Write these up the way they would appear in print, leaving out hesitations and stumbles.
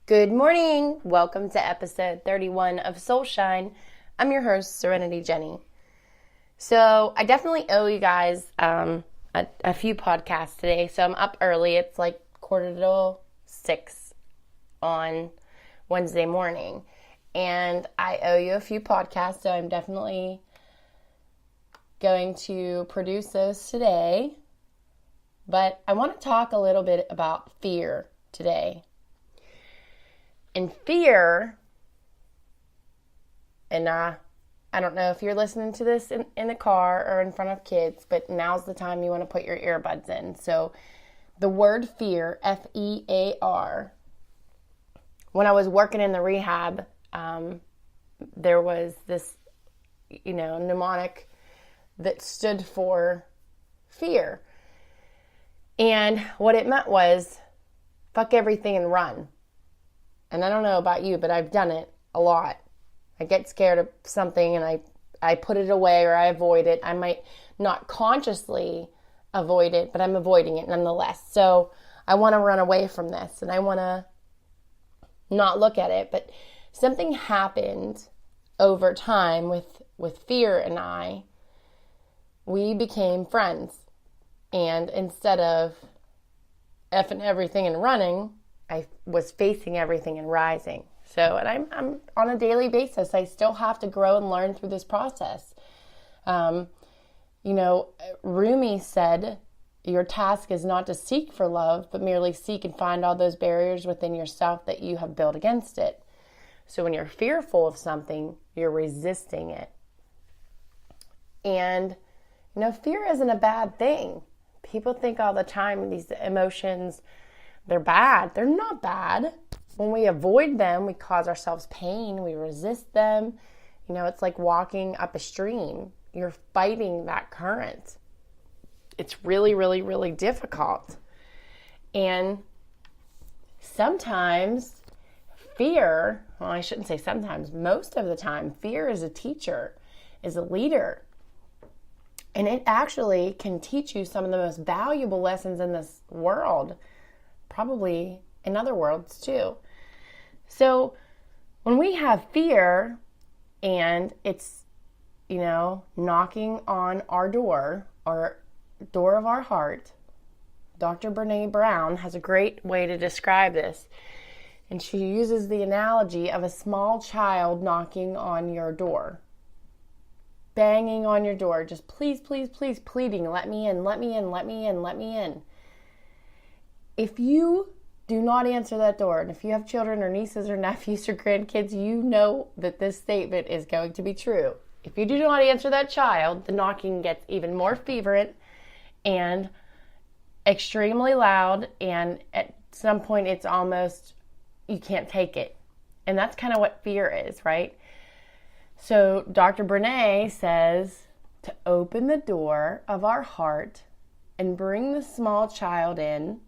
Good morning. Welcome to episode 31 of Soulshine. I'm your host, Serenity Jenny. So I definitely owe you guys a few podcasts today. So I'm up early. It's like 5:45 on Wednesday morning. And I owe you a few podcasts, so I'm definitely going to produce those today. But I want to talk a little bit about fear today. And fear, and I don't know if you're listening to this in the car or in front of kids, but now's the time you want to put your earbuds in. So the word fear, F-E-A-R, when I was working in the rehab, there was this, mnemonic that stood for fear. And what it meant was, fuck everything and run. And I don't know about you, but I've done it a lot. I get scared of something and I put it away or I avoid it. I might not consciously avoid it, but I'm avoiding it nonetheless. So I want to run away from this and I want to not look at it. But something happened over time with fear and I. We became friends. And instead of effing everything and running, I was facing everything and rising. So, and I'm on a daily basis. I still have to grow and learn through this process. Rumi said, your task is not to seek for love, but merely seek and find all those barriers within yourself that you have built against it. So when you're fearful of something, you're resisting it. And, fear isn't a bad thing. People think all the time these emotions, they're bad. They're not bad. When we avoid them, we cause ourselves pain. We resist them. It's like walking up a stream. You're fighting that current. It's really, really, really difficult. And sometimes fear, well, I shouldn't say sometimes, most of the time, fear is a teacher, is a leader. And it actually can teach you some of the most valuable lessons in this world, probably in other worlds too. So when we have fear and it's, knocking on our door or door of our heart, Dr. Brené Brown has a great way to describe this. And she uses the analogy of a small child knocking on your door, banging on your door, just please, please, please, pleading, let me in, let me in, let me in, let me in. If you do not answer that door, and if you have children or nieces or nephews or grandkids, you know that this statement is going to be true. If you do not answer that child, the knocking gets even more fervent and extremely loud, and at some point it's almost, you can't take it. And that's kind of what fear is, right? So Dr. Brené says to open the door of our heart and bring the small child in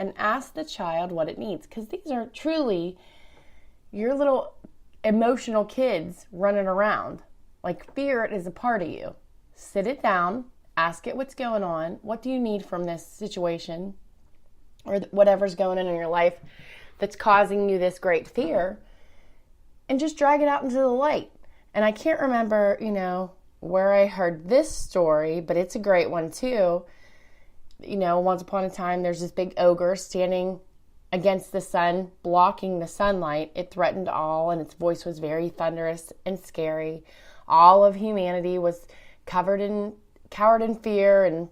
and ask the child what it needs. Because these are truly your little emotional kids running around. Like fear is a part of you. Sit it down, ask it what's going on. What do you need from this situation or whatever's going on in your life that's causing you this great fear? And just drag it out into the light. And I can't remember, where I heard this story, but it's a great one too. Once upon a time, there's this big ogre standing against the sun, blocking the sunlight. It threatened all, and its voice was very thunderous and scary. All of humanity was cowered in fear, and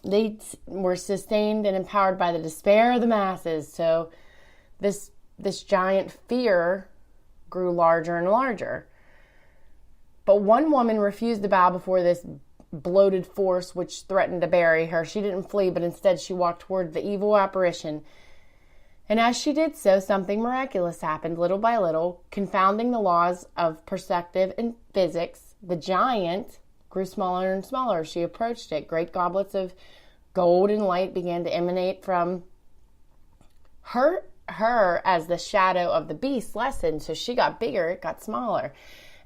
they were sustained and empowered by the despair of the masses. So this giant fear grew larger and larger. But one woman refused to bow before this bloated force which threatened to bury her. She didn't flee, but instead she walked toward the evil apparition. And as she did so, something miraculous happened, little by little, confounding the laws of perspective and physics. The giant grew smaller and smaller as she approached it. Great goblets of gold and light began to emanate from her as the shadow of the beast lessened. So she got bigger, it got smaller.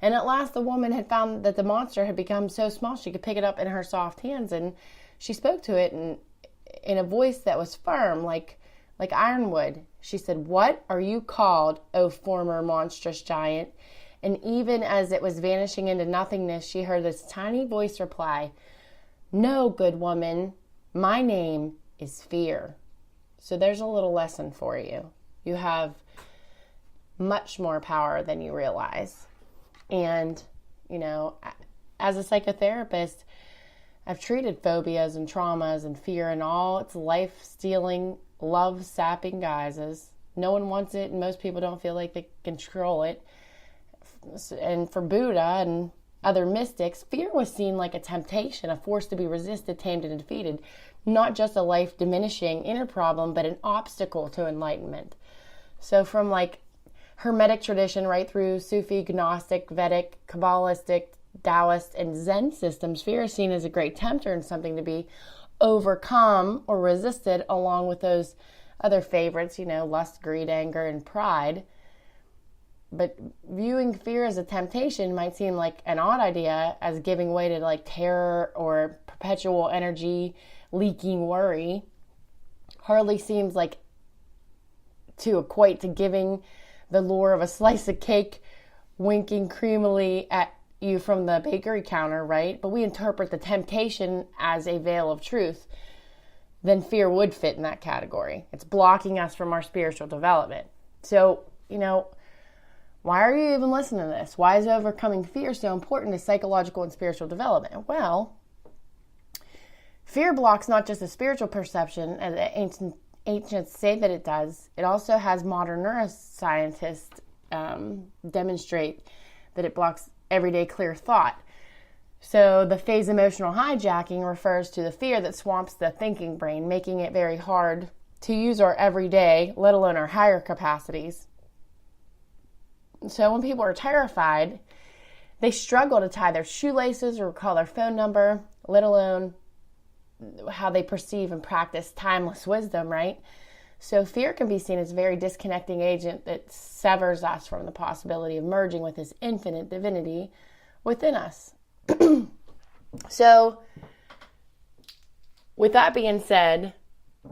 And at last the woman had found that the monster had become so small she could pick it up in her soft hands, and she spoke to it in a voice that was firm, like ironwood. She said, "What are you called, O former monstrous giant?" And even as it was vanishing into nothingness, she heard this tiny voice reply, "No, good woman, my name is Fear." So there's a little lesson for you. You have much more power than you realize. And, as a psychotherapist, I've treated phobias and traumas and fear and all its life-stealing, love-sapping guises. No one wants it, and most people don't feel like they control it. And for Buddha and other mystics, fear was seen like a temptation, a force to be resisted, tamed, and defeated. Not just a life-diminishing inner problem, but an obstacle to enlightenment. So from Hermetic tradition right through Sufi, Gnostic, Vedic, Kabbalistic, Taoist, and Zen systems, fear is seen as a great tempter and something to be overcome or resisted, along with those other favorites, lust, greed, anger, and pride. But viewing fear as a temptation might seem like an odd idea, as giving way to terror or perpetual energy leaking worry. Hardly seems like to equate to giving the lure of a slice of cake winking creamily at you from the bakery counter, right? But we interpret the temptation as a veil of truth. Then fear would fit in that category. It's blocking us from our spiritual development. So, why are you even listening to this? Why is overcoming fear so important to psychological and spiritual development? Well, fear blocks not just a spiritual perception, as ancients say that it does. It also has modern neuroscientists demonstrate that it blocks everyday clear thought. So the phase emotional hijacking refers to the fear that swamps the thinking brain, making it very hard to use our everyday, let alone our higher capacities. So when people are terrified, they struggle to tie their shoelaces or recall their phone number, let alone how they perceive and practice timeless wisdom, right? So fear can be seen as a very disconnecting agent that severs us from the possibility of merging with His infinite divinity within us. So, with that being said,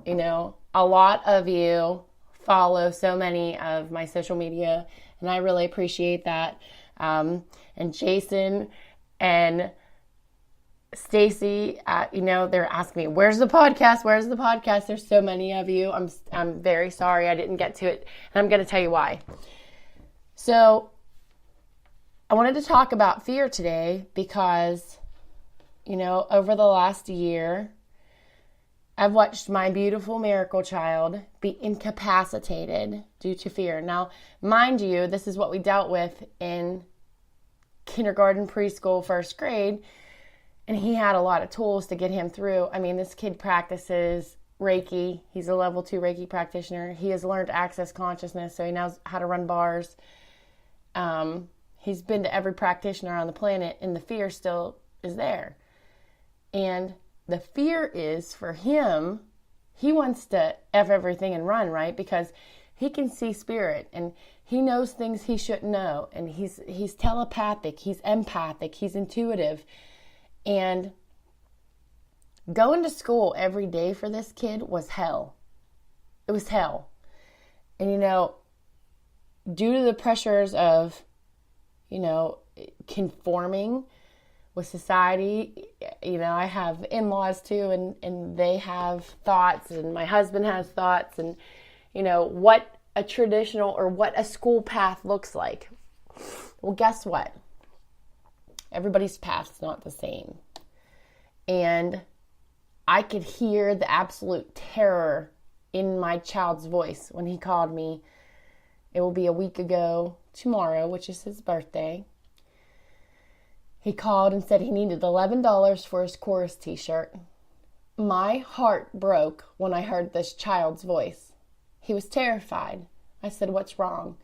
a lot of you follow so many of my social media, and I really appreciate that. And Jason and Stacy, they're asking me, where's the podcast? Where's the podcast? There's so many of you. I'm very sorry I didn't get to it, and I'm going to tell you why. So, I wanted to talk about fear today because, over the last year, I've watched my beautiful miracle child be incapacitated due to fear. Now, mind you, this is what we dealt with in kindergarten, preschool, first grade, and he had a lot of tools to get him through. I mean, this kid practices Reiki. He's a level 2 Reiki practitioner. He has learned to access consciousness, so he knows how to run bars. He's been to every practitioner on the planet, and the fear still is there. And the fear is, for him, he wants to F everything and run, right? Because he can see spirit, and he knows things he shouldn't know, and he's telepathic, he's empathic, he's intuitive. And going to school every day for this kid was hell. It was hell. And, due to the pressures of, conforming with society, I have in-laws too, and they have thoughts, and my husband has thoughts, and, what a traditional or what a school path looks like. Well, guess what? Everybody's path's not the same. And I could hear the absolute terror in my child's voice when he called me. It will be a week ago tomorrow, which is his birthday. He called and said he needed $11 for his chorus t-shirt. My heart broke when I heard this child's voice. He was terrified. I said, "What's wrong?"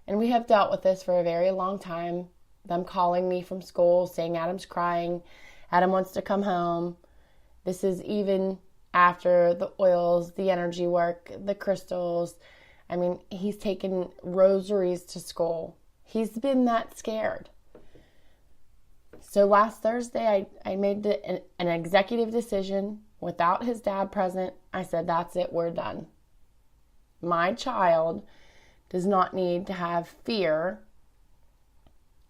And we have dealt with this for a very long time. Them calling me from school saying Adam's crying. Adam wants to come home. This is even after the oils, the energy work, the crystals. I mean, he's taken rosaries to school. He's been that scared. So last Thursday, I made an executive decision without his dad present. I said, that's it, we're done. My child does not need to have fear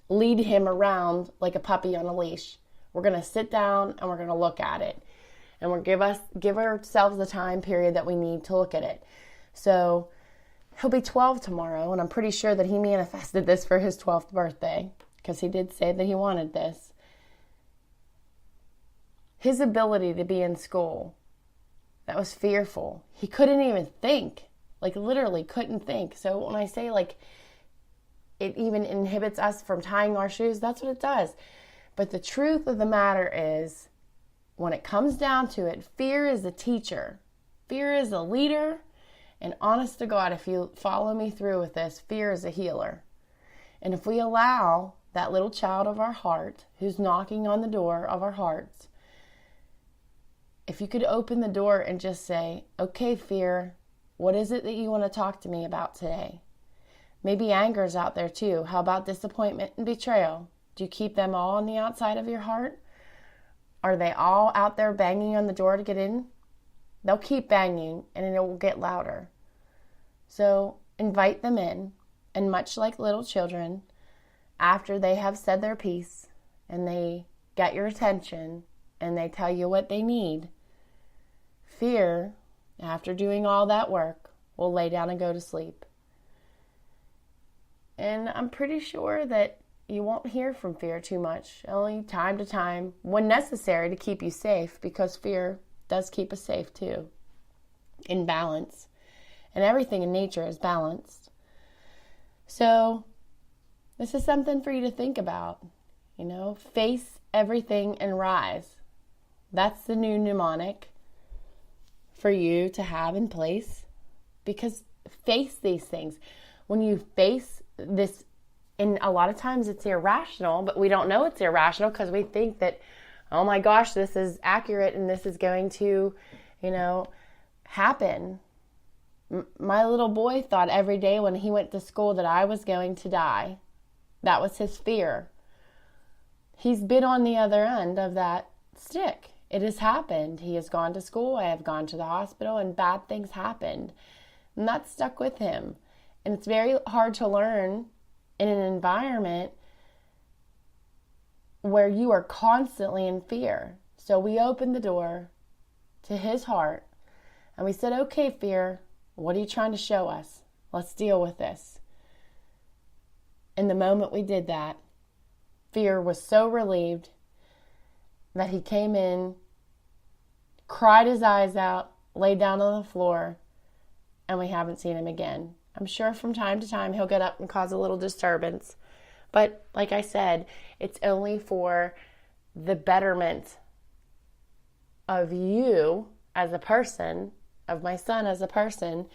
lead him around like a puppy on a leash. We're going to sit down and we're going to look at it. And we'll give ourselves the time period that we need to look at it. So he'll be 12 tomorrow, and I'm pretty sure that he manifested this for his 12th birthday, because he did say that he wanted this. His ability to be in school, that was fearful. He couldn't even think, like literally couldn't think. So when I say like it even inhibits us from tying our shoes, that's what it does. But the truth of the matter is, when it comes down to it, fear is a teacher. Fear is a leader. And honest to God, if you follow me through with this, fear is a healer. And if we allow that little child of our heart who's knocking on the door of our hearts, if you could open the door and just say, okay, fear, what is it that you want to talk to me about today? Maybe anger's out there too. How about disappointment and betrayal? Do you keep them all on the outside of your heart? Are they all out there banging on the door to get in? They'll keep banging and it will get louder. So invite them in, and much like little children, after they have said their piece and they get your attention and they tell you what they need, fear, after doing all that work, will lay down and go to sleep. And I'm pretty sure that you won't hear from fear too much, only time to time when necessary to keep you safe, because fear does keep us safe too, in balance. And everything in nature is balanced. So this is something for you to think about. Face everything and rise. That's the new mnemonic for you to have in place, because face these things. When you face this, and a lot of times it's irrational, but we don't know it's irrational because we think that, oh my gosh, this is accurate and this is going to, happen. My little boy thought every day when he went to school that I was going to die. That was his fear. He's been on the other end of that stick. It has happened. He has gone to school. I have gone to the hospital, and bad things happened. And that stuck with him. And it's very hard to learn in an environment where you are constantly in fear. So we opened the door to his heart and we said, okay, fear, what are you trying to show us? Let's deal with this. And the moment we did that, fear was so relieved that he came in, cried his eyes out, laid down on the floor, and we haven't seen him again. I'm sure from time to time he'll get up and cause a little disturbance. But like I said, it's only for the betterment of you as a person, of my son as a person,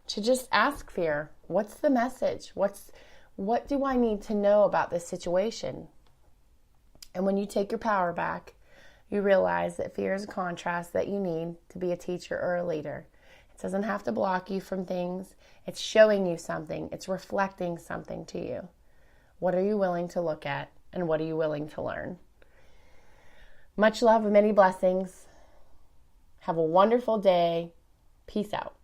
to just ask fear, what's the message? What do I need to know about this situation? And when you take your power back, you realize that fear is a contrast that you need to be a teacher or a leader. It doesn't have to block you from things. It's showing you something. It's reflecting something to you. What are you willing to look at, and what are you willing to learn? Much love and many blessings. Have a wonderful day. Peace out.